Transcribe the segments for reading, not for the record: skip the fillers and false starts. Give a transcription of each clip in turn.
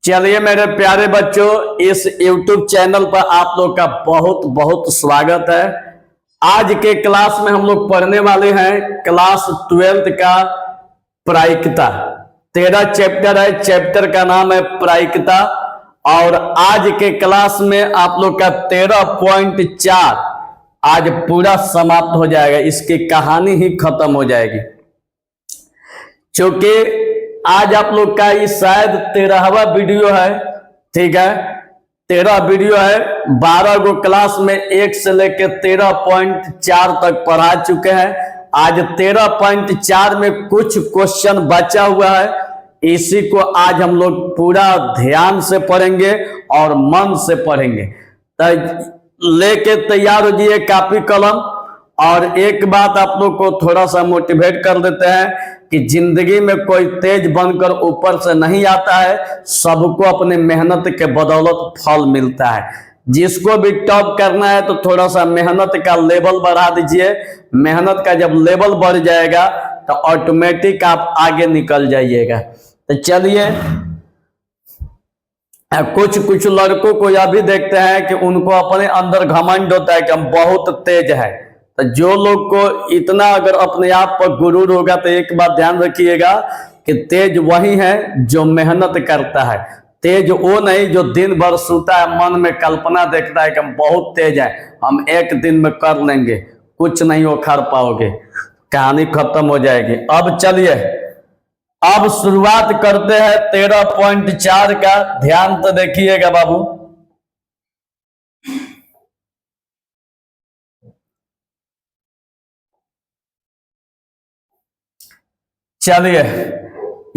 चलिए मेरे प्यारे बच्चों, इस YouTube चैनल पर आप लोग का बहुत बहुत स्वागत है। आज के क्लास में हम लोग पढ़ने वाले हैं क्लास 12th का प्रायिकता। 13 चैप्टर है, चैप्टर का नाम है प्रायिकता। और आज के क्लास में आप लोग का 13.4 आज पूरा समाप्त हो जाएगा, इसकी कहानी ही खत्म हो जाएगी। क्योंकि आज आप लोग का ये शायद 13वां वीडियो है, ठीक है। 13 वीडियो है, 12 गो क्लास में 1 से लेकर 13.4 तक पढ़ा चुके हैं। आज 13.4 में कुछ क्वेश्चन बचा हुआ है, इसी को आज हम लोग पूरा ध्यान से पढ़ेंगे और मन से पढ़ेंगे। तो लेके तैयार हो जाइए कॉपी कलम। और एक बात आप लोग को थोड़ा सा मोटिवेट कर देते हैं कि जिंदगी में कोई तेज बनकर ऊपर से नहीं आता है, सबको अपने मेहनत के बदौलत फल मिलता है। जिसको भी टॉप करना है तो थोड़ा सा मेहनत का लेवल बढ़ा दीजिए। मेहनत का जब लेवल बढ़ जाएगा तो ऑटोमेटिक आप आगे निकल जाइएगा। तो चलिए, कुछ लड़कों को यह भी देखते हैं कि उनको अपने अंदर घमंड होता है कि हम बहुत तेज है। तो जो लोग को इतना अगर अपने आप पर गुरूर होगा तो एक बात ध्यान रखिएगा कि तेज वही है जो मेहनत करता है। तेज वो नहीं जो दिन भर सोता है, मन में कल्पना देखता है कि हम बहुत तेज है, हम एक दिन में कर लेंगे। कुछ नहीं उखाड़ पाओगे, कहानी खत्म हो जाएगी। अब चलिए, अब शुरुआत करते हैं 13.4 का। ध्यान तो देखिएगा बाबू। चलिए,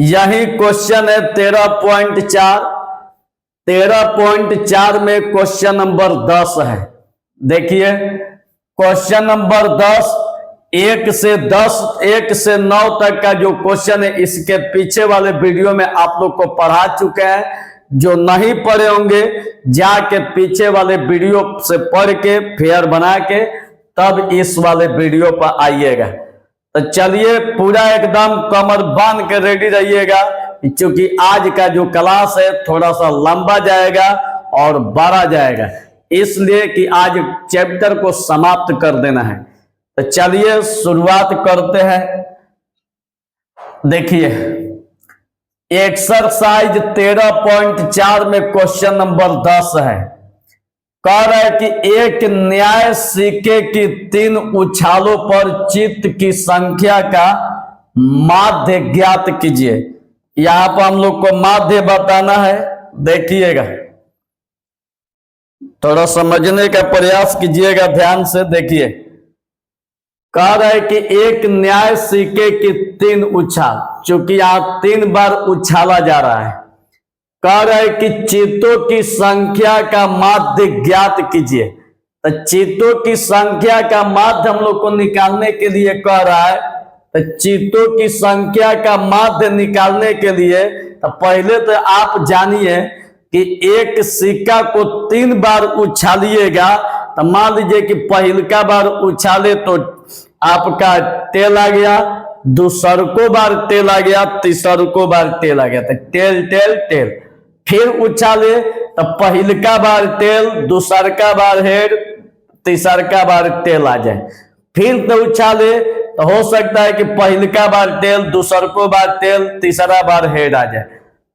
यही क्वेश्चन है 13.4। 13.4 में क्वेश्चन नंबर 10 है। देखिए क्वेश्चन नंबर 10, 1 से 9 तक का जो क्वेश्चन है, इसके पीछे वाले वीडियो में आप लोग को पढ़ा चुके हैं। जो नहीं पढ़े होंगे जाके पीछे वाले वीडियो से पढ़ के फेयर बना के तब इस वाले वीडियो पर आइएगा। तो चलिए, पूरा एकदम कमर बांध के रेडी रहिएगा, क्योंकि आज का जो क्लास है थोड़ा सा लंबा जाएगा और बड़ा जाएगा, इसलिए कि आज चैप्टर को समाप्त कर देना है। तो चलिए शुरुआत करते हैं। देखिए एक्सरसाइज 13.4 में क्वेश्चन नंबर 10 है। कह रहा है कि एक न्याय सिक्के की 3 उछालों पर चित्त की संख्या का माध्य ज्ञात कीजिए। यहां पर हम लोग को माध्य बताना है। देखिएगा, थोड़ा समझने का प्रयास कीजिएगा, ध्यान से देखिए। कह रहा है कि एक न्याय सिक्के की 3 उछाल, चूंकि यहां 3 बार उछाला जा रहा है। कह रहा है कि चित्तों की संख्या का माध्य ज्ञात कीजिए। तो चित्तों की संख्या का माध्य हम लोग को निकालने के लिए कह रहा है। तो चित्तों की संख्या का माध्य निकालने के लिए तो पहले तो आप जानिए कि एक सिक्का को 3 बार उछालिएगा। तो मान लीजिए कि पहलका बार उछाले तो आपका टेल आ गया, दूसरको बार टेल आ गया, तीसरको बार टेल आ गया। तो टेल टेल टेल। फिर उछाले तो पहलका बार टेल, दूसरका बार हेड, तीसरका बार टेल आ जाए। फिर तो उछाले तो हो सकता है कि पहलका बार टेल, दूसरको बार टेल, तीसरा बार हेड आ जाए।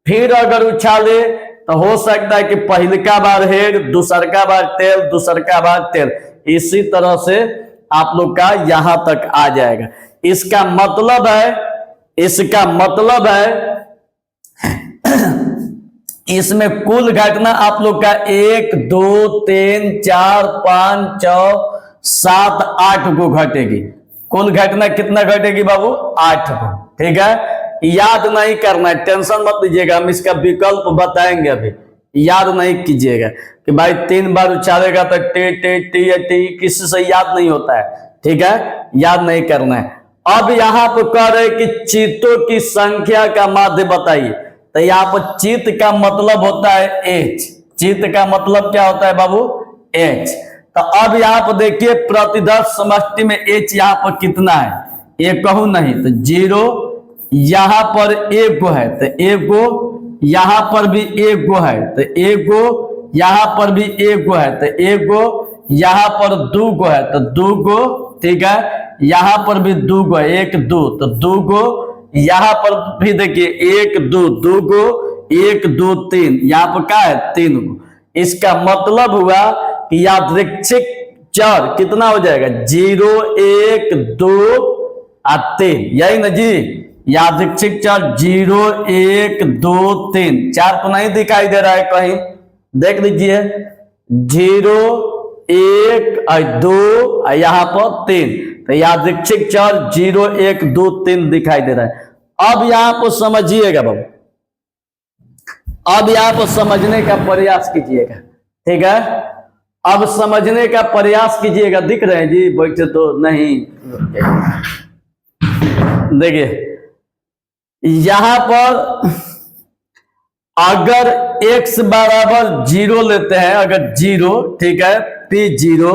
फिर अगर उछाले तो हो सकता है कि पहलका बार हेड, दूसरका बार टेल, दूसरका बार टेल। इसी तरह से आप लोग का यहां तक आ जाएगा। इसका मतलब है इसमें कुल घटना आप लोग का 1 2 3 4 5 6 7 8 को घटेगी। कुल घटना कितना घटेगी बाबू? 8 को। ठीक है, याद नहीं करना है, टेंशन मत लीजिएगा, हम इसका विकल्प बताएंगे। अभी याद नहीं कीजिएगा कि भाई 3 बार उछालेगा तो टी टी टी टी, किसी से याद नहीं होता है। ठीक है, याद नहीं करना है। अब यहाँ पर कह रहे कि चित्तों की संख्या का माध्य बताइए। तो यहाँ पर चित्त का मतलब होता है एच। चित्त का मतलब क्या होता है बाबू? एच। तो अब यहाँ पर देखिए प्रतिदर्श समष्टि में एच यहाँ पर कितना है? एक कहूं नहीं तो 0। यहाँ पर 1 है तो 1 यहां पर भी एक गो है तो एक गो, यहां पर भी एक गो है तो एक गो, यहां पर दो गो है तो दो गो, ठीक है। यहां पर भी दो गो है, एक दो तो दो गो, यहां पर भी देखिए एक दो, दो गो, एक दो तीन, यहां पर क्या है तीन गो। इसका मतलब हुआ कि यादृच्छिक चर कितना हो जाएगा 0 1 2 और 3, यही ना जी। यादृच्छिक चर 0 1 2 3, 4 तो नहीं दिखाई दे रहा है कहीं, देख लीजिए 0 1 और 2 और यहां पर 3, तो यादृच्छिक चर 0 1 2 3 दिखाई दे रहा है। अब यहां पर समझिएगा बाबू, अब यहां पर समझने का प्रयास कीजिएगा, ठीक है। अब समझने का प्रयास कीजिएगा, दिख रहे हैं जी, बैठे तो नहीं। देखिए यहां पर अगर x बराबर 0 लेते हैं, अगर 0, ठीक है, p0,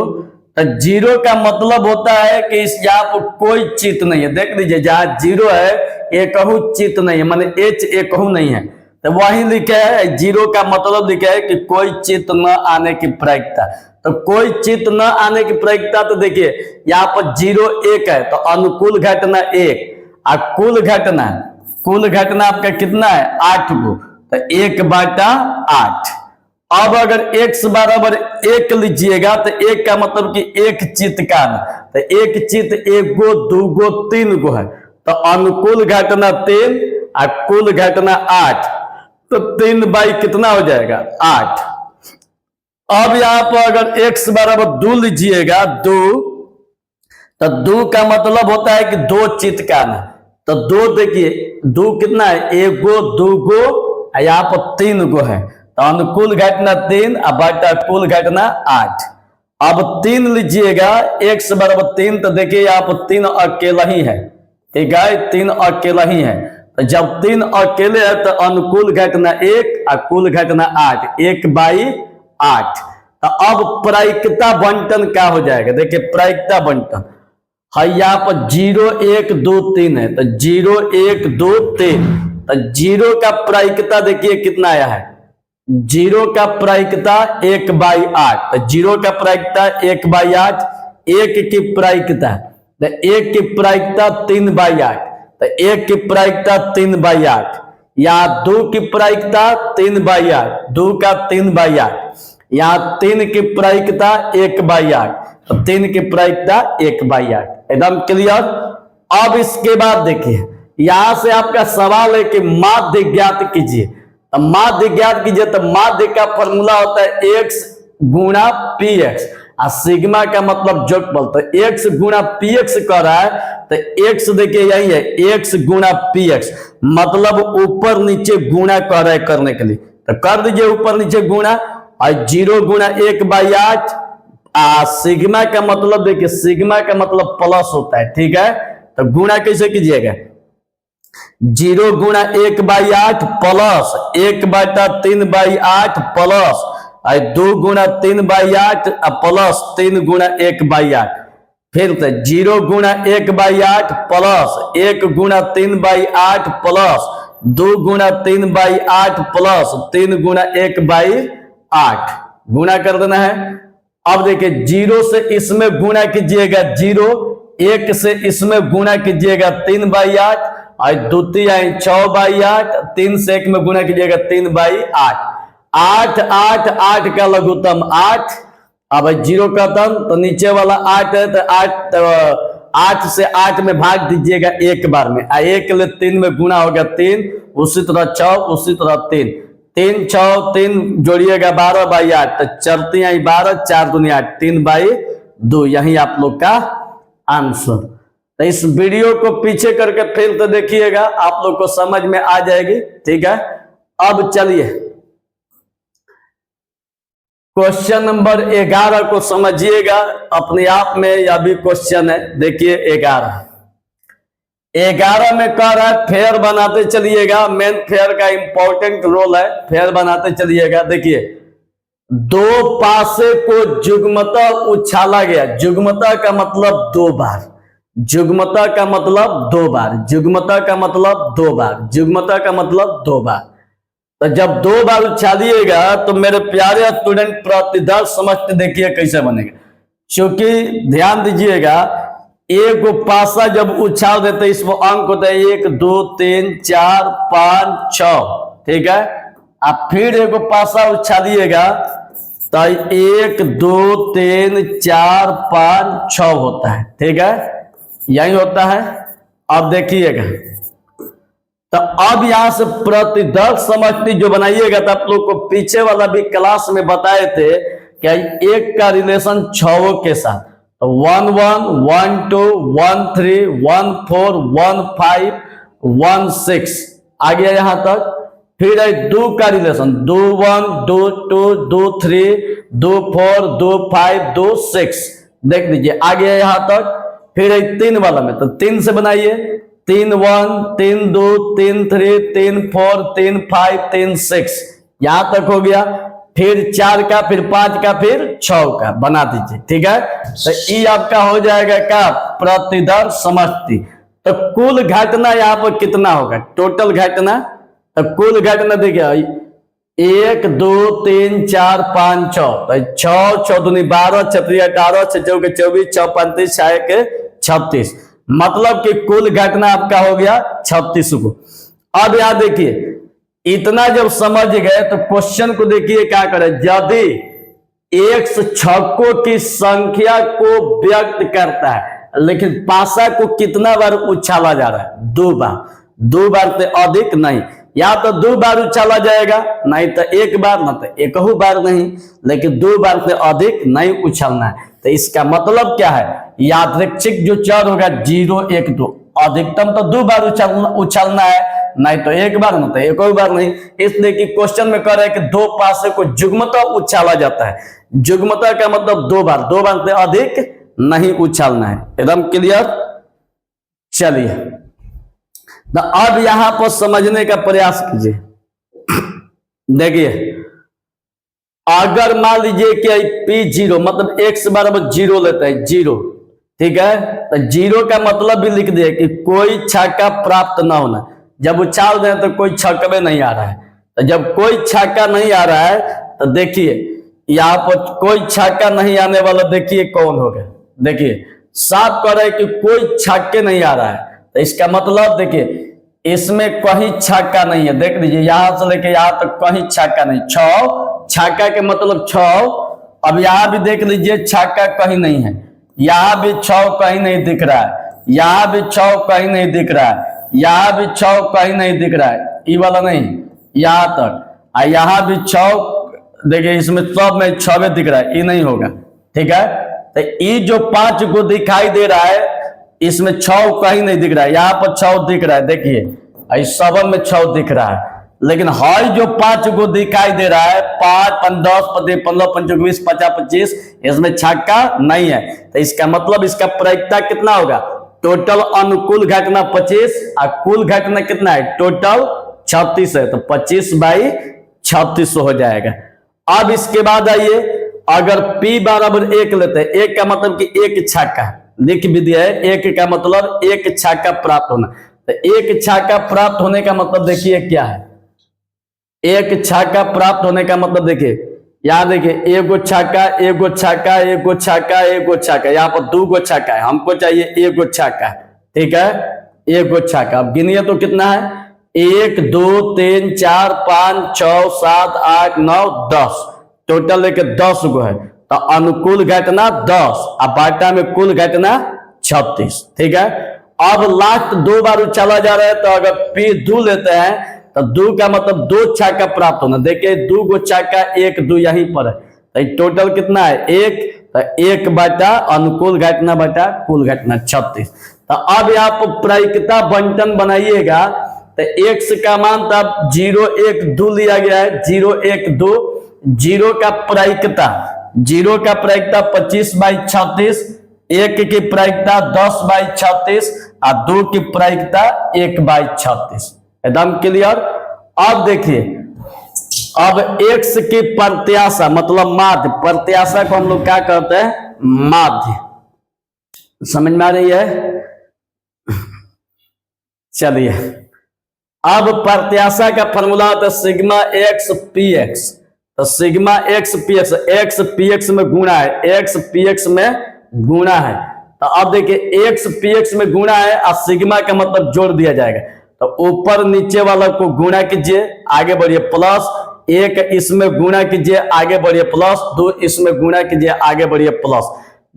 तो 0 का मतलब होता है कि इस यहाँ पर कोई चित नहीं है। देख लीजिए जहां 0 है एकहू चित नहीं है, माने h एकहू नहीं है, तो वही लिखे है 0 का मतलब लिखा है कि कोई चित न आने की प्रायिकता। तो कोई चित न आने की प्रायिकता, तो देखिए यहाँ पर 0 1 है तो अनुकूल घटना 1, और कुल घटना आपका कितना है 8 गो, तो 1/8। अब अगर x बराबर 1 लीजिएगा तो 1 का मतलब कि एक चित का ना, तो एक चित 1 गो 2 गो 3 गो है, तो अनुकूल घटना 3 और कुल घटना 8, तो 3 बाई कितना हो जाएगा 8। अब यहां पर अगर x बराबर 2 लीजिएगा, 2, तो 2 का मतलब होता है कि 2 चित का ना, तो 2 देखिए 2 कितना है 1 गो 2 गो, यहाँ पर 3 गो है, तो अनुकूल घटना 3 और बटा कुल घटना 8। अब 3 लीजिएगा, x बराबर 3, तो देखिए यहाँ पर 3 अकेला ही है, ठीक है, 3 अकेला ही है। तो जब 3 अकेले है तो अनुकूल घटना 1 और कुल घटना 8, 1/8। तो अब प्रायिकता बंटन क्या हो जाएगा, देखिए प्रायिकता बंटन है, यहाँ पर 0 1 2 3 है, तो 0 1 2 3, तो 0 का प्रायिकता देखिए कितना आया है, 0 का प्रायिकता 1/8, तो 0 का प्रायिकता 1/8, 1 की प्रायिकता, तो 1 की प्रायिकता 3/8, तो 1 की प्रायिकता 3/8, यहाँ 2 की प्रायिकता 3/8, 2 का 3/8, यहाँ 3 की प्रायिकता 1/8, तो 3 की प्रायिकता 1/8, एकदम क्लियर। अब इसके बाद देखिए यहां से आपका सवाल है कि माध्य ज्ञात कीजिए, तो माध्य ज्ञात कीजिए, तो माध्य का फॉर्मूला होता है x गुणा px, और सिग्मा का मतलब जोगफल, तो x गुणा px कर रहा है, तो x देखिए यही है x गुणा px, मतलब ऊपर नीचे गुणा कर रहा है करने के लिए, तो कर दीजिए ऊपर नीचे गुणा, और 0 गुणा 1/8, सिग्मा का मतलब देखिए सिग्मा का मतलब प्लस होता है, ठीक है, तो गुणा कैसे कीजिएगा, 0 गुणा 1/8 प्लस 1/3/8 प्लस 2 गुणा 3/8 प्लस 3 गुणा 1/8, फिर से 0 गुणा 1/8 प्लस 1 गुणा 3/8 प्लस 2 गुणा 3/8 प्लस 3 गुणा 1/8, गुणा कर देना है। अब देखिए 0 से इसमें गुणा कीजिएगा 0, 1 से इसमें गुणा कीजिएगा 3/8, और द्वितीय 6/8, 3 से 1 में गुणा कीजिएगा 3/8, 8 8 8 का लघुत्तम 8, अब 0 का तम, तो नीचे वाला 8 है, तो 8 से 8 में भाग दीजिएगा एक बार में, 1 ले 3 में गुणा होगा 3, उसी तरह 6, उसी तरह 3, 3 6 3 जोड़िएगा 12/8, तो चरती 12, 4 दूनी 8, 3/2, यही आप लोग का आंसर। तो इस वीडियो को पीछे करके फिर तो देखिएगा, आप लोग को समझ में आ जाएगी, ठीक है। अब चलिए क्वेश्चन नंबर 11 को समझिएगा, अपने आप में यह भी क्वेश्चन है। देखिए 11 में कह रहा है फेयर बनाते चलिएगा, मेन फेयर का इंपॉर्टेंट रोल है, फेयर बनाते चलिएगा। देखिए 2 पासे को जुग्मतः उछाला गया, जुग्मतः का मतलब 2 बार, जुग्मता का मतलब 2 बार, जुग्मता का मतलब 2 बार, जुग्मता का मतलब 2 बार। तो जब 2 बार उछालिएगा तो मेरे प्यारे स्टूडेंट प्रतिदर्श समझते देखिए कैसे बनेगा। क्योंकि ध्यान दीजिएगा, एक पासा जब उछाल देते इसमें अंक होता है 1 2 3 4 5 6, ठीक है। आप फिर एक पासा उछालिएगा तो 1 2 3 4 5 6 होता है, ठीक है, यही होता है। अब देखिएगा, तो अब यहां से प्रतिदर्श समष्टि जो बनाइएगा, तो आप लोग को पीछे वाला भी क्लास में बताए थे कि एक का रिलेशन 6 के साथ, तो 1 1 1 2 1 3 1 4 1 5 1 6 आ गया यहां तक। फिर है 2 का रिलेशन 2 1 2 2 2 3 2 4 2 5 2 6, देख लीजिए आ गया यहां तक। फिर है 3 वाला में, तो 3 से बनाइए 3 1 3 2 3 3 3 4 3 5 3 6, यहां तक हो गया। फिर 4 का, फिर 5 का, फिर 6 का बना दीजिए, ठीक है। तो ये आपका हो जाएगा क्या, प्रतिदर्श समष्टि। तो कुल घटना यहाँ पर कितना होगा, टोटल घटना, तो कुल घटना देखिए 1 2 3 4 5 6, तो 6 6 दूनी 12 6 3 18 6 4 24 6 35 6 36, मतलब कि कुल घटना आपका हो गया 36 को। अब यहां देखिए, इतना जब समझ गए तो क्वेश्चन को देखिए क्या करे। यदि x छक्कों की संख्या को व्यक्त करता है, लेकिन पासा को कितना बार उछाला जा रहा है, 2 बार, 2 बार से अधिक नहीं। या तो 2 बार उछाला जाएगा, नहीं तो 1 बार, ना तो 1 बार नहीं, लेकिन 2 बार से अधिक नहीं उछलना है। तो इसका मतलब क्या है, यादृच्छिक जो चर होगा 0 1 2, अधिकतम तो 2 बार उछलना है, नहीं तो 1 बार, ना तो 1 बार नहीं। इसलिए कि क्वेश्चन में कह रहे हैं कि 2 पासे को जुग्मतः उछाला जाता है। जुग्मतः का मतलब 2 बार, 2 बार से अधिक नहीं उछालना है। एकदम क्लियर। चलिए, तो अब यहां पर समझने का प्रयास कीजिए। देखिए, अगर मान लीजिए कि P0 मतलब x बराबर 0 लेते हैं, 0, ठीक है, तो 0 का मतलब भी लिख दिए कि कोई छक्का प्राप्त ना होना। जब उछाल दें तो कोई छक्के नहीं आ रहा है, तो जब कोई छक्का नहीं आ रहा है तो देखिए यहाँ पर कोई छक्का नहीं आने वाला, देखिए कौन होगा। देखिए साफ कर रहे हैं कि कोई छक्के नहीं आ रहा है, तो इसका मतलब देखिए इसमें कहीं छक्का नहीं है। देख लीजिए यहां से लेके यहां तक कहीं छक्का नहीं, 6 छक्का के मतलब 6। अब यहां भी देख लीजिए छक्का कहीं नहीं है, यहां भी 6 कहीं नहीं दिख रहा है, यहां भी 6 कहीं नहीं दिख रहा है, यहां भी 6 कहीं नहीं दिख रहा है, ये वाला नहीं, यहां तक, और यहां भी 6, देखिए इसमें सब में 6 दिख रहा है, ये नहीं होगा, ठीक है। तो ये जो 5 को दिखाई दे रहा है, इसमें 6 कहीं नहीं दिख रहा है, यहाँ पर 6 दिख रहा है, देखिए इस 7 में 6 दिख रहा है। लेकिन हाई जो 5 को दिखाई दे रहा है, 5 5 10 15 5 20 50 25, इसमें छक्का नहीं है। तो इसका मतलब इसका प्रायिकता कितना होगा, टोटल अनुकूल घटना 25 और कुल घटना कितना है, टोटल 36 है, तो 25/36 हो जाएगा। अब इसके बाद आइए, अगर P बराबर 1 लेते हैं, 1 का मतलब कि 1 छक्का लिख भी दिया है, 1 का मतलब 1 छक्का प्राप्त होना। तो 1 छक्का प्राप्त होने का मतलब देखिए क्या है, 1 छक्का प्राप्त होने का मतलब देखिए, यहां देखिए 1 छक्का 1 छक्का 1 छक्का 1 छक्का, यहाँ पर 2 छक्का है, हमको चाहिए 1 छक्का, ठीक है, 1 छक्का। अब गिनिए तो कितना है, 1 2 3 4 5 6 7 8 9 10, टोटल लेके 10 गो है। तो अनुकूल घटना 10 और बाटा में कुल घटना 36, ठीक है। अब लास्ट 2 बार चला जा रहा है, तो अगर P 2 लेते हैं तो 2 का मतलब 2 छक्का प्राप्त होना। देखिए 2 छक्का 1 2 यहीं पर है, तो टोटल कितना है 1, तो 1 बटा अनुकूल घटना बटा कुल घटना 36। तो अब यहाँ पर प्रायिकता बंटन बनाइएगा, तो x का मान तब 0 1 2 लिया गया है, 0 1 2, 0 का प्रायिकता 25/36, 1 की प्रायिकता 10/36 और 2 की प्रायिकता 1/36। एकदम क्लियर। अब देखिए, अब x की प्रत्याशा मतलब माध्य, प्रत्याशा को हम लोग क्या कहते हैं, माध्य, समझ में आ रही है। चलिए अब प्रत्याशा का फॉर्मूला होता है सिग्मा एक्स पी एक्स। तो सिग्मा एक्स पी एक्स में गुणा है, एक्स पी एक्स में गुणा है। तो अब देखिए एक्स पी एक्स में गुणा है और सिग्मा का मतलब जोड़ दिया जाएगा। तो ऊपर नीचे वाला को गुणा कीजिए, आगे बढ़िए, प्लस एक इसमें गुणा कीजिए, आगे बढ़िए, प्लस 2 इसमें गुणा कीजिए, आगे बढ़िए, प्लस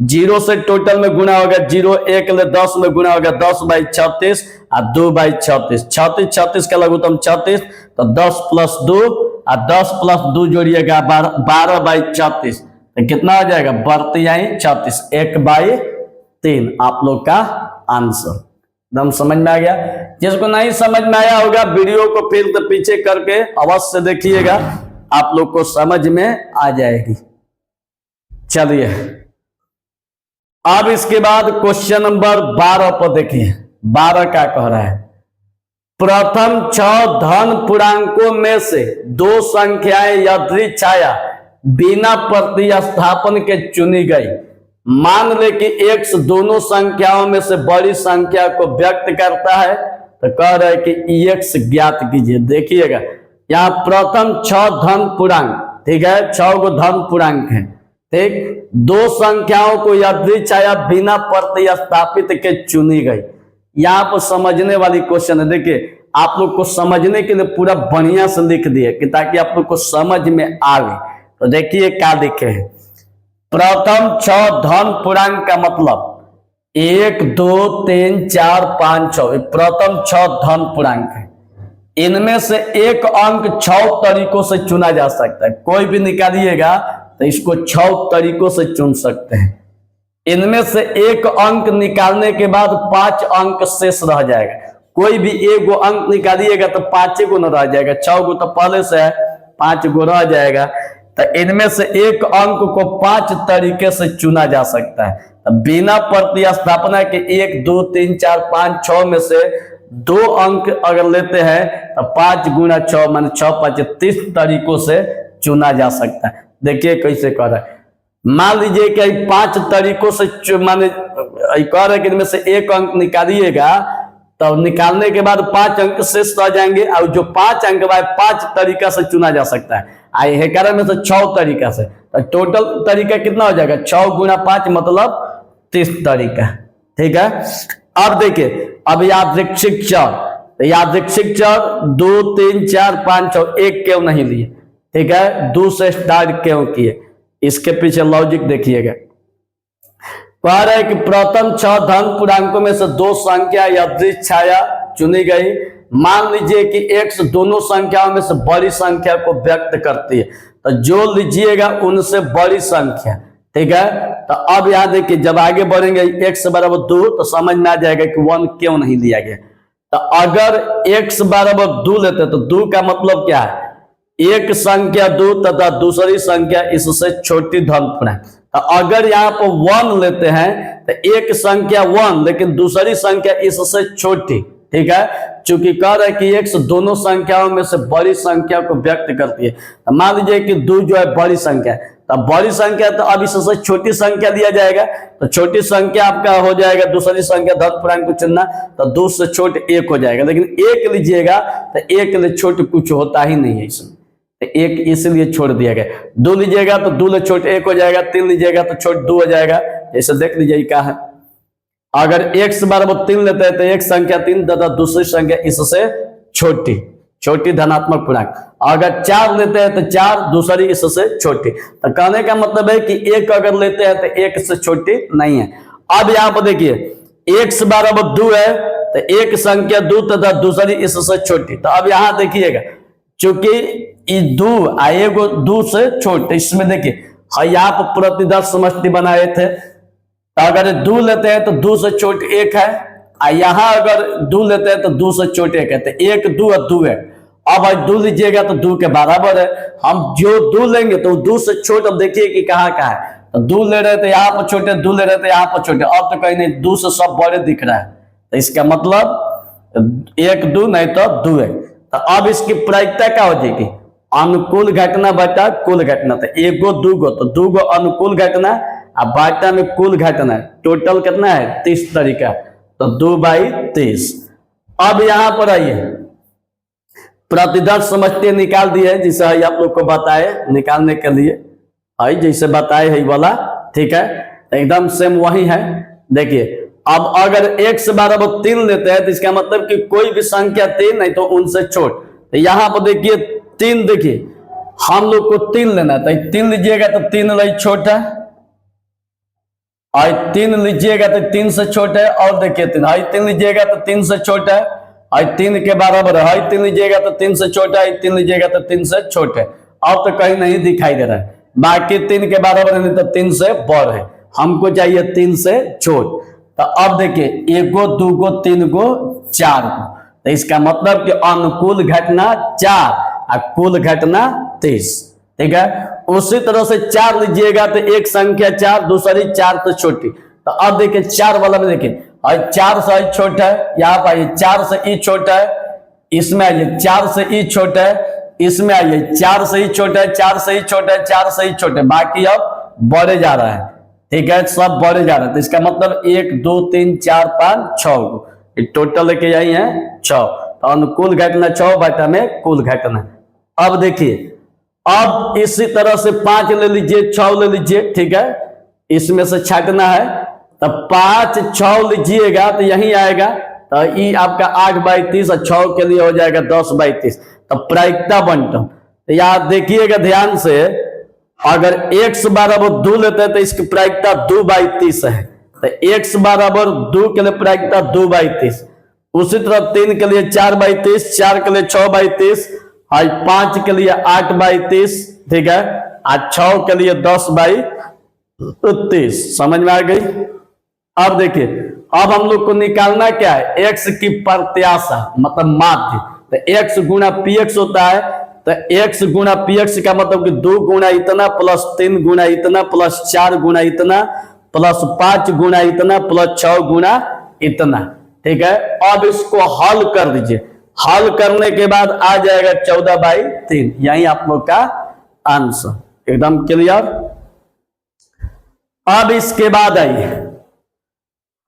0 से टोटल में गुणा होगा 0, 1 ले 10 में गुणा होगा 10/36 और 2/36, 36 36 का लघुत्तम 36। तो 10 + 2 और 10 + 2 जोड़िएगा 12/36। तो कितना हो जाएगा, बढ़ती आई 36, 1/3 आप लोग का आंसर। एकदम समझ में आ गया। जिसको नहीं समझ में आया होगा वीडियो को फिर तो पीछे करके अवश्य देखिएगा, आप लोग को समझ में आ जाएगी। चलिए अब इसके बाद क्वेश्चन नंबर 12 पर देखिए। 12 क्या कह रहा है, प्रथम 6 धन पूर्णांकों में से 2 संख्याएं यादृच्छिक छाया बिना प्रतिस्थापन के चुनी गई। मान ले कि x दोनों संख्याओं में से बड़ी संख्या को व्यक्त करता है। तो कह रहा है कि x ज्ञात कीजिए। देखिएगा यहाँ प्रथम 6 धन पूर्णांक, ठीक है, 6 को धन पूर्णांक है, ठीक, 2 संख्याओं को यादृच्छिक छाया बिना प्रतिस्थापित के चुनी गई। यहाँ पर समझने वाली क्वेश्चन है। देखिए आप लोग को समझने के लिए पूरा बढ़िया से लिख दिए कि ताकि आप लोग को समझ में आवे। तो देखिए क्या लिखे है, प्रथम 6 धन पूर्णांक का मतलब 1 2 3 4 5 6 प्रथम 6 धन पूर्णांक है। इनमें से एक अंक 6 तरीकों से चुना जा सकता है। कोई भी निकालिएगा तो इसको 6 तरीकों से चुन सकते हैं। इनमें से एक अंक निकालने के बाद 5 अंक शेष रह जाएगा। कोई भी एक गो अंक निकालिएगा तो 5 गो न रह जाएगा, 6 गो तो पहले से है, 5 गो रह जाएगा। तो इनमें से एक अंक को 5 तरीके से चुना जा सकता है। तो बिना प्रतिस्थापना के 1 2 3 4 5 6 में से 2 अंक अगर लेते हैं तो 5 × 6 माने 6 5 30 तरीकों से चुना जा सकता है। देखिए कैसे कर रहा है, मान लीजिए कि 5 तरीकों से माने कह रहे कि इनमें से एक अंक निकालिएगा तो निकालने के बाद 5 अंक शेष रह जाएंगे और जो 5 अंक है 5 तरीका से चुना जा सकता है। आई 11 में से 6 तरीका से, तो टोटल तरीका कितना हो जाएगा, 6 × 5 मतलब 30 तरीका, ठीक है। अब देखिए अब यादृच्छिक चर, तो यादृच्छिक चर 2 3 4 5 6 एक क्यों नहीं लिए, ठीक है, 2 से स्टार्ट क्यों किए, इसके पीछे लॉजिक देखिएगा। कह रहा है कि प्रथम 6 धन पूर्णांकों में से 2 संख्या यादृच्छिक छाया चुनी गई। मान लीजिए कि x दोनों संख्याओं में से बड़ी संख्या को व्यक्त करती है, तो जो लीजिएगा उनसे बड़ी संख्या, ठीक है। तो अब याद देखिए जब आगे बढ़ेंगे x = 2 तो समझ में आ जाएगा कि 1 क्यों नहीं लिया गया। तो अगर x = 2 लेते तो 2 का मतलब क्या है, एक संख्या 2 तथा दूसरी संख्या इससे छोटी धन पूर्णांक। तो अगर यहाँ पर 1 लेते हैं तो एक संख्या 1 लेकिन दूसरी संख्या इससे छोटी, ठीक है, चूंकि कह रहा है कि x दोनों संख्याओं में से बड़ी संख्या को व्यक्त करती है। तो मान लीजिए कि 2 जो है बड़ी संख्या है, तो बड़ी संख्या तो अब इससे छोटी संख्या लिया जाएगा। तो छोटी संख्या आपका हो जाएगा दूसरी संख्या धन पूर्णांक को चुनना, तो 2 से छोटे 1 हो जाएगा। लेकिन 1 लीजिएगा तो 1 ले छोटे कुछ होता ही नहीं है इसमें, तो 1 इसलिए छोड़ दिया गया। 2 लीजिएगा तो 2 ले छोटे 1 हो जाएगा, 3 लीजिएगा तो छोटे 2 हो जाएगा। जैसे देख लीजिए क्या है, अगर x = 3 लेते हैं तो एक संख्या 3 तथा दूसरी संख्या इससे छोटी धनात्मक पूर्णांक। अगर 4 लेते हैं तो 4 दूसरी इससे छोटी। तो कहने का मतलब है कि 1 अगर लेते हैं तो 1 से छोटी नहीं है। अब यहाँ पर देखिए x = 2 है तो एक संख्या 2 तथा दूसरी इससे छोटी। तो अब यहाँ देखिएगा चूंकि 2 आएगो 2 से छोटे, इसमें देखिए यहाँ पर प्रतिदर्श समष्टि बनाए थे। तो अगर 2 लेते हैं तो 2 से छोटे 1 है, और यहाँ अगर 2 लेते हैं तो 2 से छोटे 1 है, तो 1 2 और 2 है। अब 2 लीजिएगा तो 2 के बराबर है। हम जो 2 लेंगे तो 2 से छोटे, अब देखिए कि कहाँ है, तो 2 ले रहे थे यहाँ पर छोटे, 2 ले रहे थे यहाँ पर छोटे, अब तो कहीं नहीं 2 से सब बड़े दिख रहा है। तो इसका मतलब 1 2 नहीं तो 2 है। तो अब इसकी प्रायिकता क्या हो जाएगी, अनुकूल घटना बटा कुल घटना। तो 1 गो 2 गो, तो 2 गो अनुकूल घटना अब बाटा में कुल घटना, टोटल कितना है 30 तरीका, तो 2/30। अब यहां पर आइए प्रतिदर्श समझते निकाल दिए, जिसे आप लोग को बताए निकालने के लिए, आई जैसे बताए है वाला, ठीक है, एकदम सेम वही है। देखिए अब अगर x बराबर 3 लेते हैं तो इसका मतलब कि कोई भी संख्या 3 नहीं तो उनसे छोट, तो यहाँ पर देखिए 3, देखिए हम लोग को 3 लेना है, तो 3 लीजिएगा तो 3 लई छोटा, और 3 लीजिएगा तो 3 से छोटा है, और देखिए 3, हाई 3 लीजिएगा तो 3 से छोटा है, और 3 के बराबर है, हाई 3 लीजिएगा तो 3 से छोटा है, 3 लीजिएगा तो 3 से छोटा है। अब तो कहीं नहीं दिखाई दे रहा है, बाकी 3 के बराबर नहीं तो 3 से बड़ है, हमको चाहिए 3 से छोट। तो अब देखिए 1 गो 2 गो 3 गो 4 गो, तो इसका मतलब कि अनुकूल घटना 4 और कुल घटना 30, ठीक है। उसी तरह से 4 लीजिएगा तो एक संख्या 4, दूसरी 4 तो छोटी, तो अब देखिए 4 वाला में देखिए, और 4 से ई छोटा है, यहाँ पर आइए 4 से ई छोटा है, इसमें आइए 4 से ई छोटा है, इसमें आइए 4 से ई छोटा है, 4 से ई छोटा है, 4 से ई छोटा है, बाकी अब बढ़े जा रहा है, ठीक है, सब बढ़े जा रहा है। तो इसका मतलब 1 2 3 4 5 6 को टोटल लेके आई है 6, तो अनुकूल घटना 6 बटा में कुल घटना। अब देखिए अब इसी तरह से 5 ले लीजिए, 6 ले लीजिए, ठीक है, इसमें से छाटना है, तो 5 6 लीजिएगा तो यही आएगा, तो ये आपका 8/30 और 6 के लिए हो जाएगा 10/30, तो प्रायिकता बंटन। तो यार देखिएगा ध्यान से, अगर x बराबर 2 लेते हैं तो इसकी प्रायिकता 2/30 है, तो x बराबर 2 के लिए प्रायिकता 2/30। उसी तरह 3 के लिए 4/30, 4 के लिए 6/30, और 5 के लिए 8/30, ठीक है, और 6 के लिए 10/30। समझ में आ गई। अब देखिए अब हम लोग को निकालना क्या है, x की प्रत्याशा मतलब माध्य, तो x गुणा px होता है, तो x गुणा px का मतलब कि 2 गुणा इतना प्लस 3 गुणा इतना प्लस 4 गुणा इतना प्लस 5 गुणा इतना प्लस 6 गुणा इतना, ठीक है। अब इसको हल कर दीजिए, हल करने के बाद आ जाएगा 14/3, यही आप लोग का आंसर। एकदम क्लियर। अब इसके बाद आइए,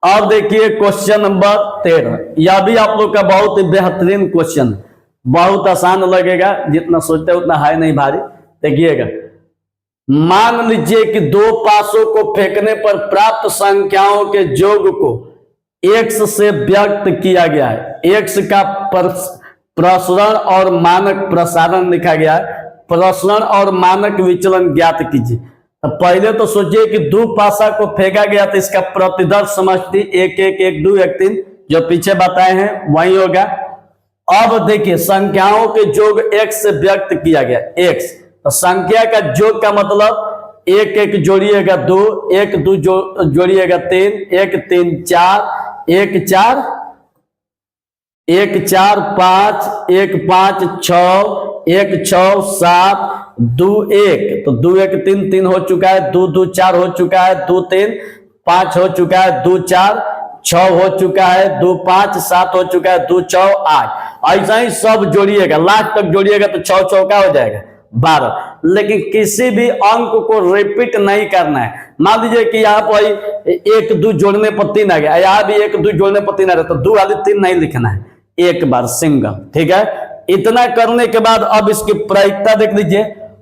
अब देखिए क्वेश्चन नंबर 13, यह भी आप लोग का बहुत ही बेहतरीन क्वेश्चन, बहुत आसान लगेगा, जितना सोचते हैं उतना है नहीं भारी। देखिएगा, मान लीजिए कि 2 पासों को फेंकने पर प्राप्त संख्याओं के योग को x से व्यक्त किया गया है। x का प्रसरण और मानक प्रसारण लिखा गया है, प्रसरण और मानक विचलन ज्ञात कीजिए। तो पहले तो सोचिए कि 2 पासा को फेंका गया, तो इसका प्रतिदर्श समझती 1 1 1 2 1 3 जो पीछे बताए हैं वही होगा। अब देखिए संख्याओं के योग x से व्यक्त किया गया, x, तो संख्या का योग का मतलब 1 1 जोड़िएगा 2, 1 2 जोड़िएगा 3, 1 3 4, 1 4 1 4 5, 1 5 6, 1 6 7, 2 1, तो 2 1 3 3 हो चुका है, 2 2 4 हो चुका है, 2 3 5 हो चुका है, 2 4 6 हो चुका है, 2 5 7 हो चुका है, 2 6 8, ऐसा ही सब जोड़िएगा, लास्ट तक जोड़िएगा तो 6 चौका हो जाएगा 12। लेकिन किसी भी अंक को रिपीट नहीं करना है। मान लीजिए कि यहाँ पर 1 2 जोड़ने पर 3 आ गया, यहाँ भी 1 2 जोड़ने पर 3 आ रहा, तो 2 वाले 3 नहीं लिखना है, एक बार सिंगल, ठीक है। इतना करने के बाद अब इसकी प्रायिकता देख लीजिए,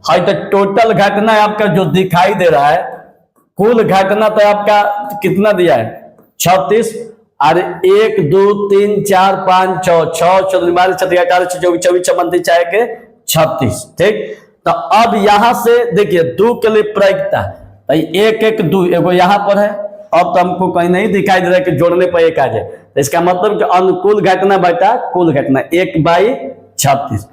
है तो टोटल घटना आपका जो दिखाई दे रहा है, कुल घटना तो आपका कितना दिया है 36, और 1 2 3 4 5 6 6 14 16 18 24 24 26 चाहे के 36, ठीक। तो अब यहां से देखिए 2 के लिए प्रायिकता 1 1 2, एगो यहां पर है, अब तो हमको कहीं नहीं दिखाई दे रहा है कि जोड़ने पर 1 आ जाए, तो इसका मतलब कि अनुकूल घटना बटा कुल घटना 1/36।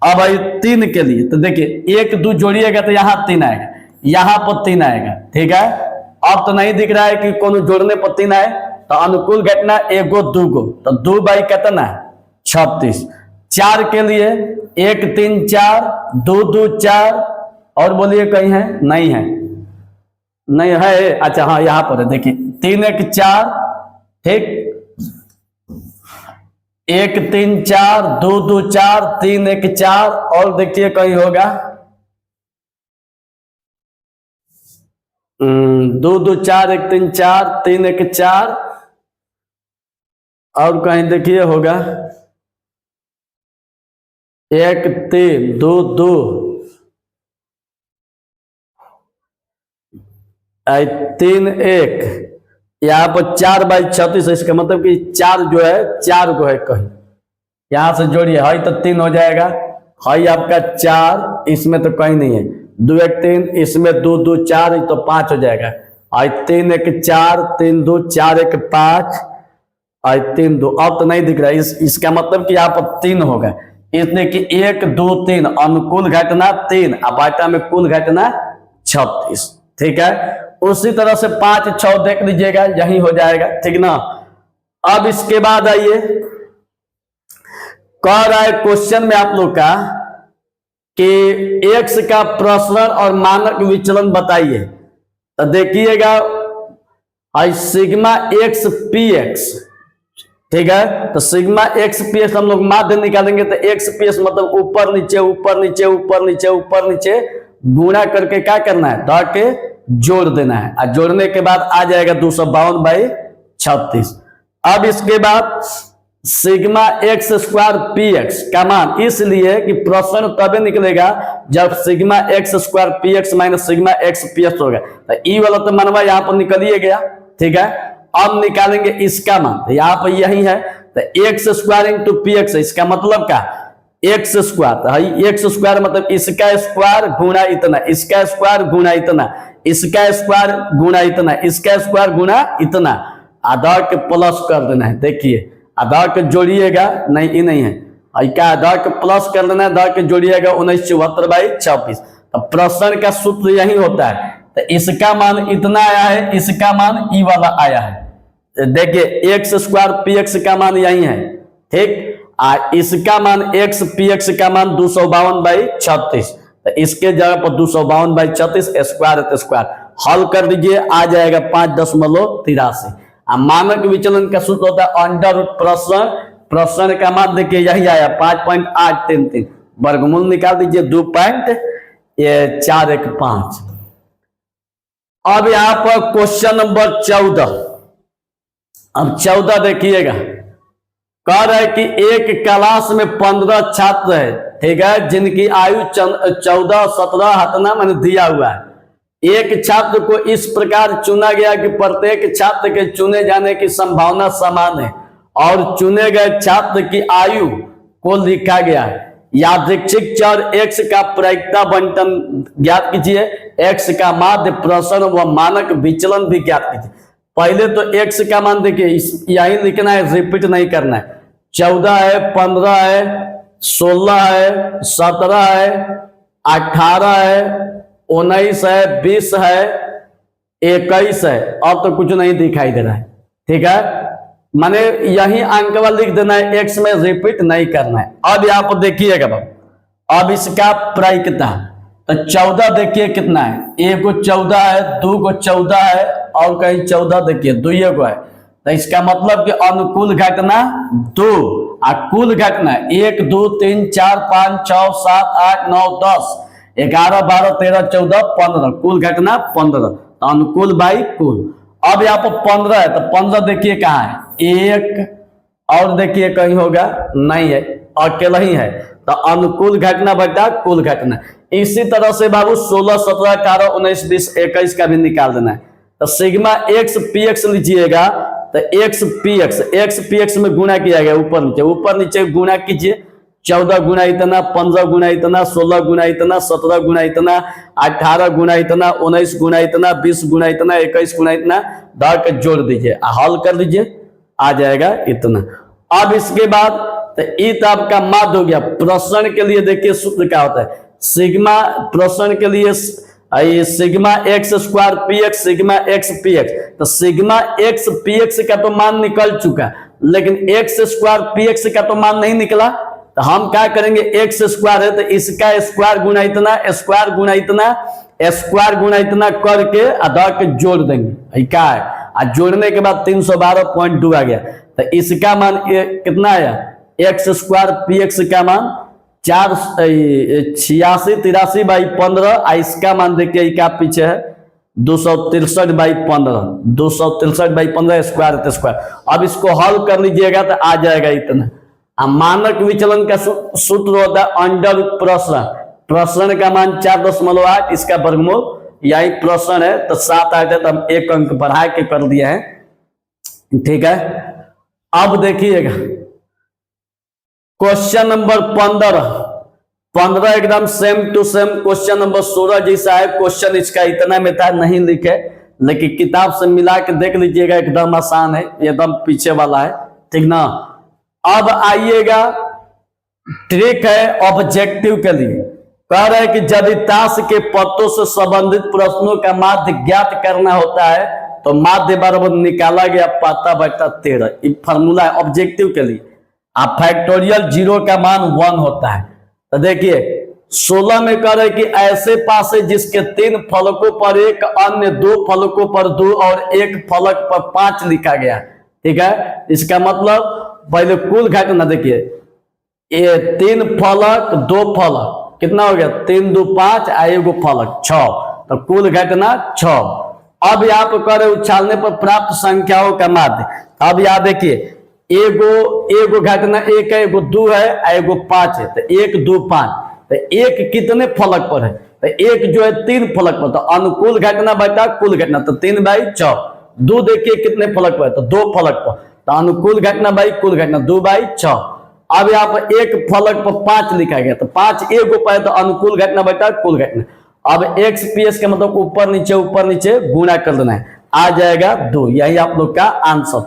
अब आई 3 के लिए, तो देखिए 1 2 जोड़िएगा तो यहाँ 3 आएगा, यहाँ पर 3 आएगा, ठीक है। अब तो नहीं दिख रहा है कि कौन जोड़ने पर 3 आए, तो अनुकूल घटना 1 2 गो, तो 2 बाई कितना 36। 4 के लिए 1 3 4, 2 2 4, और बोलिए कहीं है, नहीं है, नहीं है, अच्छा हाँ यहाँ पर है, देखिए 3 1 4, ठीक, 1 3 4, 2 2 4, 3 1 4, और देखिए कहीं होगा 2 2 4 1 3 4, 3 1 4, और कहीं देखिए होगा एक 3 2 2 3 1, यहाँ पर 4/36 है। इसका मतलब कि 4 जो है 4 को है कहीं, यहां से जोड़िए, है तो 3 हो जाएगा, है आपका 4, इसमें तो कहीं नहीं है, 2 1 3, इसमें 2 2 4 तो 5 हो जाएगा, और 3 1 4, 3 2 4 1 5, और 3 2, अब तो नहीं दिख रहा है, इसका मतलब कि यहाँ पर 3 होगा, इसलिए कि 1 2 3 अनुकूल घटना 3, अब बाटा में कुल घटना 36। ठीक है, उसी तरह से 5 6 देख लीजिएगा, यही हो जाएगा। ठीक ना, अब इसके बाद आइए, कह रहा है क्वेश्चन में आप लोग का कि एक्स का प्रसरण और मानक विचलन बताइए। तो देखिएगा, सिग्मा एक्स पी एक्स, ठीक है, तो सिग्मा एक्स पी एक्स हम लोग माध्य निकालेंगे, तो एक्स पी एक्स मतलब ऊपर नीचे ऊपर नीचे ऊपर नीचे ऊपर नीचे गुणा करके क्या करना है, ध के जोड़ देना है, और जोड़ने के बाद आ जाएगा 252/36। अब इसके बाद sigma x square P x का मान, इसलिए कि प्रश्न तभी निकलेगा जब sigma x square P x minus sigma x P x होगा, तो ई वाला तो मनवा यहाँ पर निकल ही गया। ठीक है, अब निकालेंगे इसका मान, तो यहाँ पर यही है, तो x square into P x, इसका मतलब क्या, एक्स स्क्वायर, तो एक्स स्क्वायर मतलब इसका स्क्वायर गुणा इतना, इसका स्क्वायर गुणा इतना, इसका स्क्वायर गुणा इतना, इसका स्क्वायर गुणा इतना, आधार के प्लस कर देना है। देखिए, आधार के जोड़िएगा, नहीं ये नहीं है, क्या आधार के प्लस कर देना है, आधार के जोड़िएगा 1974/26। तो प्रश्न का सूत्र यही होता है, तो इसका मान इतना आया है, इसका मान ई वाला आया है। देखिए, एक्स स्क्वायर पी एक्स का मान यही है, ठीक, इसका मान एक्स पी एक्स का मान 252/36, तो इसके जगह पर 252/36 स्क्वायर स्क्वायर हल कर दीजिए, आ जाएगा 5.83। मानक विचलन का सूत्र होता है अंडर रूट प्रसरण, प्रसरण का मान देखिए यही आया 5.833, वर्गमूल निकाल दीजिए 2.415। अब यहां पर क्वेश्चन नंबर 14, अब 14 देखिएगा, कह रहा है कि एक क्लास में 15 छात्र है, ठीक है, जिनकी आयु 14 17 हतना मैंने दिया हुआ है। एक छात्र को इस प्रकार चुना गया कि प्रत्येक छात्र के चुने जाने की संभावना समान है, और चुने गए छात्र की आयु को लिखा गया है। यादृच्छिक चर x का प्रायिकता बंटन ज्ञात कीजिए, x का माध्य प्रसरण व मानक विचलन भी ज्ञात कीजिए। पहले तो x का मान देखिए, यही लिखना है, रिपीट नहीं करना है। 14 है, 15 है, 16 है, 17 है, 18 है, 19 है, 20 है, 21 है, अब तो कुछ नहीं दिखाई दे रहा है। ठीक है, माने यही अंक वाला लिख देना है, एक्स में रिपीट नहीं करना है। अब यहाँ पर देखिएगा, अब इसका प्रायिकता, तो 14 देखिए कितना है, एक को 14 है, 2 को 14 है, और कहीं 14 देखिए 2 को है, तो इसका मतलब कि अनुकूल घटना 2, और कुल घटना 1 2 3 4 5 6 7 8 9 10 11 12 13 14 15, कुल घटना 15, तो अनुकूल बाई कुल। अब यहाँ पर 15 है, तो 15 देखिए कहाँ है, एक, और देखिए कहीं होगा नहीं है, अकेला ही है, तो अनुकूल घटना बटा कुल घटना। इसी तरह से बाबू 16 17 18 19 20 21 का भी निकाल देना है। तो सिग्मा एक्स पी एक्स लीजिएगा, तो एक्स पी एक्स में गुणा किया गया, ऊपर नीचे गुणा कीजिए, 14 गुना इतना, 15 गुना इतना, 16 गुना इतना, 17 गुना इतना, 18 गुना इतना, 19 गुना इतना, 20 गुना इतना, 21 गुना इतना, दार के जोड़ दीजिए, हल कर दीजिए, आ जाएगा इतना। अब इसके बाद तो ई तो आपका माध्य हो गया। प्रसरण के लिए देखिए सूत्र क्या होता है, सिग्मा प्रसरण के लिए sigma x square P x, sigma x P x, तो सिग्मा एक्स पी एक्स का तो मान निकल चुका, लेकिन एक्स स्क्वायर पी एक्स का तो मान नहीं निकला, तो हम क्या करेंगे, एक्स स्क्वायर है तो इसका स्क्वायर गुना इतना, स्क्वायर गुना इतना, स्क्वायर गुना इतना करके आधा के जोड़ देंगे, क्या है, जोड़ने के बाद 312.2 आ गया, तो इसका मान कितना आया, एक्स स्क्वायर पी एक्स का मान 486/15, इसका मान देखिए क्या पीछे है 263/15, 263/15 स्क्वायर। अब इसको हल कर लीजिएगा तो आ जाएगा इतना, मानक विचलन का सूत्र होता है अंडर प्रसरण। प्रसरण का मान 4.8, इसका वर्गमूल यही प्रसरण है, तो 7 आए थे तो हम 1 अंक बढ़ा के कर दिए हैं। ठीक है, अब देखिएगा क्वेश्चन नंबर 15 एकदम same to same question number 16 जैसा है। क्वेश्चन इसका इतना में था, नहीं लिखे, लेकिन किताब से मिला के देख लीजिएगा, एकदम आसान है, एकदम पीछे वाला है। ठीक ना। अब आइएगा, ट्रिक है ऑब्जेक्टिव के लिए। कह रहे हैं कि यदि ताश के पत्तों से संबंधित प्रश्नों का माध्य ज्ञात करना होता है तो माध्य बराबर निकाला गया पाता बटा 13। ये फॉर्मूला है ऑब्जेक्टिव के लिए। आप फैक्टोरियल 0 का मान 1 होता है। तो देखिए 16 में कह रहे कि ऐसे पासे जिसके 3 फलकों पर 1, अन्य 2 फलकों पर 2 और 1 फलक पर 5 लिखा गया। ठीक है, इसका मतलब पहले कुल घटना देखिए, ये 3 फलक 2 फलक कितना हो गया, 3 2 5 एगो फलक 6, तो कुल घटना 6। अब यहाँ पर कह रहे उछालने पर प्राप्त संख्याओं का माध्य। अब यहाँ देखिए एगो घटना 1 है, एगो 2 है, एगो 5 है, तो 1 2 5, तो 1 कितने फलक पर है, तो 1 जो है 3 फलक पर, तो अनुकूल घटना बटा कुल घटना, तो 3/6। 2 देखिए कितने फलक पर है, तो 2 फलक पर, तो अनुकूल घटना बाई कुल घटना 2/6। अब यहाँ पर 1 फलक पर 5 लिखा गया, तो 5 एगो पर है, तो अनुकूल घटना बटा कुल घटना। अब x PS का मतलब ऊपर नीचे गुणा कर देना है, आ जाएगा 2। यही आप लोग का आंसर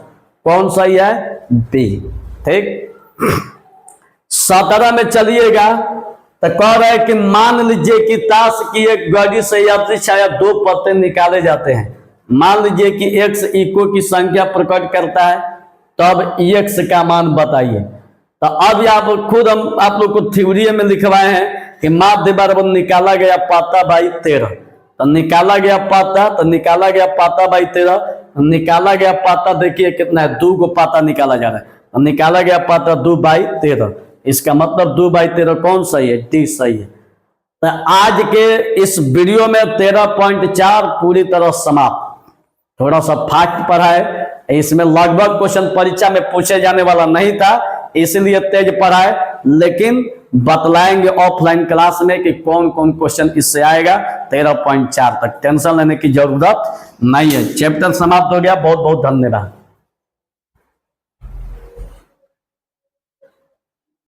कौन सही है, बी। ठीक, 17 में चलिएगा, तो कह रहा है कि मान लीजिए कि ताश की एक गड़ी से यात्री छाया 2 पत्ते निकाले जाते हैं। मान लीजिए कि x इको की संख्या प्रकट करता है, तब x का मान बताइए। तो अब यहाँ पर खुद हम आप लोग को थ्योरी में लिखवाए हैं कि माध्य बराबर निकाला गया पाता बाई 13। तो निकाला गया पाता, तो निकाला गया पाता बाई 13, निकाला गया पाता देखिए कितना है, 2 को पाता निकाला जा रहा है, तो निकाला गया पाता 2/13। इसका मतलब 2/13 कौन सही है, डी सही है। तो आज के इस वीडियो में 13.4 पूरी तरह समाप्त। थोड़ा सा फास्ट पढ़ा है, इसमें लगभग क्वेश्चन परीक्षा में पूछे जाने वाला नहीं था, इसलिए तेज पढ़ा है, लेकिन बतलाएंगे ऑफलाइन क्लास में कि कौन कौन क्वेश्चन इससे आएगा 13.4 तक। टेंशन लेने की जरूरत नहीं है। चैप्टर समाप्त हो गया। बहुत बहुत धन्यवाद।